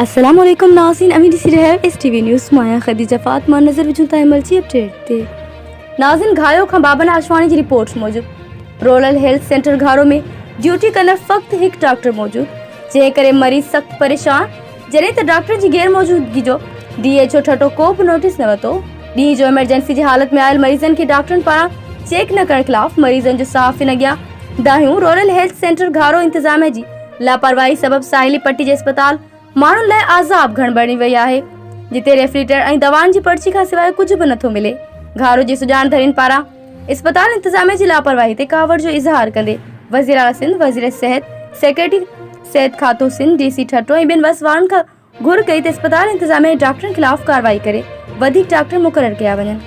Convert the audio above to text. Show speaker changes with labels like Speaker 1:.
Speaker 1: अस्सलामुअलैकुम नाज़रीन, अमीर सी रहे एस टीवी न्यूज़ माया खदीजा फातिमा नज़र विचूं ता एमरजी अपडेट ते नाज़रीन घायो खां बाबन आशवाणी जी रिपोर्ट मूजिब रूरल हेल्थ सेंटर घारो में ड्यूटी कंदड़ फ़क़्त हिकु डॉक्टर मौजूद, जंहिं करे मरीज़ सख़्त परेशान। जॾहिं त डॉक्टर जी गैर मौजूदगी जो DHO ठठो को बि नोटिस न वरितो। ॾींहं जो इमरजेंसी जी हालत में आयल मरीज़नि खे डॉक्टरनि पारां चेक न करण खिलाफ़ मरीज़नि जो साफ़ इन अॻियां दाहियूं रूरल हेल्थ सेंटर घारो इंतज़ामिया जी लापरवाही सबब साहिली पट्टी जे अस्पताल माण्हुनि लाइ आज़ाब घण बणी वई आहे, जिते रेफ्रिजरेटर ऐं दवाउनि जी पर्ची खां सवाइ कुझु बि नथो मिले। घारो जी सुञाणधरीन पारां अस्पताल इंतज़ामिया जी लापरवाही ते कावड़ जो इज़हार कंदे वज़ीर आला सिंध, वज़ीर सिहत, सेक्रेटरी सिहत खातो सिंध DC ठठो ऐं ॿियनि वसवारनि खां घुर कई त अस्पताल इंतज़ामिया डॉक्टरनि खिलाफ़ कार्रवाई करे वधीक डॉक्टर मुक़रर कया वञनि।